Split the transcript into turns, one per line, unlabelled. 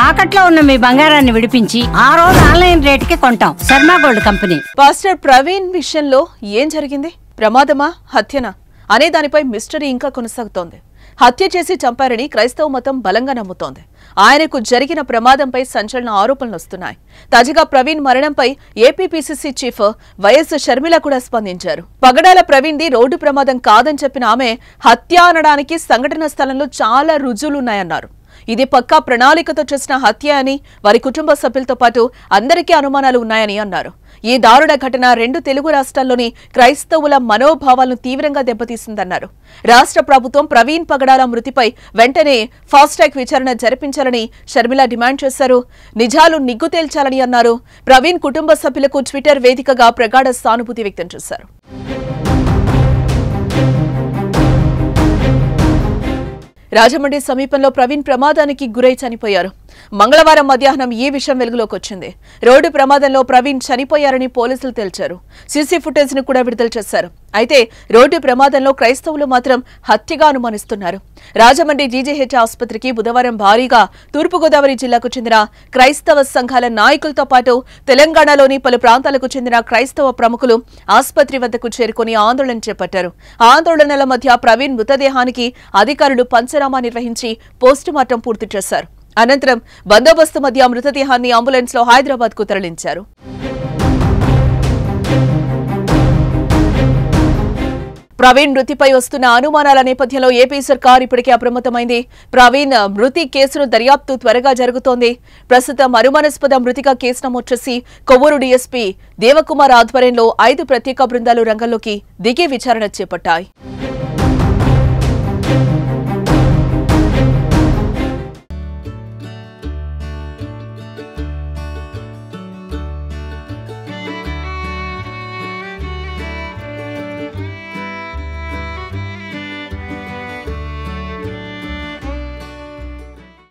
తాకట్లో ఉన్న మీ బంగారాన్ని విడిపించి ఆ రోజు ఆన్లైన్ రేటుకి కొంటాం. Sharma gold company.
Pastor Praveen విషయంలో ఏం జరిగింది? ప్రమాదమా, హత్యనా అనే దానిపై మిస్టరీ ఇంకా కొనసాగుతోంది. హత్య చేసి చంపారని క్రైస్తవ మతం బలంగా నమ్ముతోంది. ఆయనకు జరిగిన ప్రమాదంపై సంచలన ఆరోపణలు వస్తున్నాయి. తాజాగా ప్రవీణ్ మరణంపై ఏపీపీసీసీ చీఫ్ వైఎస్ షర్మిల కూడా స్పందించారు. పగడాల ప్రవీణ్ది రోడ్డు ప్రమాదం కాదని చెప్పిన ఆమె హత్య అనడానికి సంఘటన స్థలంలో చాలా రుజువులున్నాయన్నారు. ఇది పక్కా ప్రణాళికతో చేసిన హత్య అని, వారి కుటుంబ సభ్యులతో పాటు అందరికీ అనుమానాలు ఉన్నాయని అన్నారు. ఈ దారుణ ఘటన 2 తెలుగు రాష్ట్రాల్లోని క్రైస్తవుల మనోభావాలను తీవ్రంగా దెబ్బతీసిందన్నారు. రాష్ట్ర ప్రభుత్వం ప్రవీణ్ పగడాల మృతిపై వెంటనే ఫాస్ట్ ట్రాక్ విచారణ జరిపించాలని షర్మిల డిమాండ్ చేశారు. నిజాలు నిగ్గు తేల్చాలని అన్నారు. ప్రవీణ్ కుటుంబ సభ్యులకు ట్విట్టర్ వేదికగా ప్రగాఢ సానుభూతి వ్యక్తం చేశారు. రాజమండ్రి సమీపంలో ప్రవీణ్ ప్రమాదానికి గురై చనిపోయారు. మంగళవారం మధ్యాహ్నం ఈ విషయం వెలుగులోకి వచ్చింది. రోడ్డు ప్రమాదంలో ప్రవీణ్ చనిపోయారని పోలీసులు తేల్చారు. సీసీ ఫుటేజ్ ను కూడా విడుదల చేశారు. అయితే రోడ్డు ప్రమాదంలో క్రైస్తవులు మాత్రం హత్యగా అనుమానిస్తున్నారు. రాజమండ్రి జీజీహెచ్ ఆసుపత్రికి బుధవారం భారీగా తూర్పుగోదావరి జిల్లాకు చెందిన క్రైస్తవ సంఘాల నాయకులతో పాటు తెలంగాణలోని పలు ప్రాంతాలకు చెందిన క్రైస్తవ ప్రముఖులు ఆసుపత్రి వద్దకు చేరుకుని ఆందోళన చేపట్టారు. ఆందోళనల మధ్య ప్రవీణ్ మృతదేహానికి అధికారులు పంచనామా నిర్వహించి పోస్టుమార్టం పూర్తి చేశారు. అనంతరం బందోబస్తు మధ్య మృతదేహాన్ని అంబులెన్స్ లో హైదరాబాద్ కు తరలించారు. ప్రవీణ్ మృతిపై వస్తున్న అనుమానాల నేపథ్యంలో ఏపీ సర్కార్ ఇప్పటికే అప్రమత్తమైంది. ప్రవీణ్ మృతి కేసును దర్యాప్తు త్వరగా జరుగుతోంది. ప్రస్తుతం అనుమానాస్పద మృతిగా కేసు నమోదు చేసి కొవ్వూరు డీఎస్పీ దేవకుమార్ ఆధ్వర్యంలో 5 ప్రత్యేక బృందాలు రంగంలోకి దిగి విచారణ చేపట్టాయి.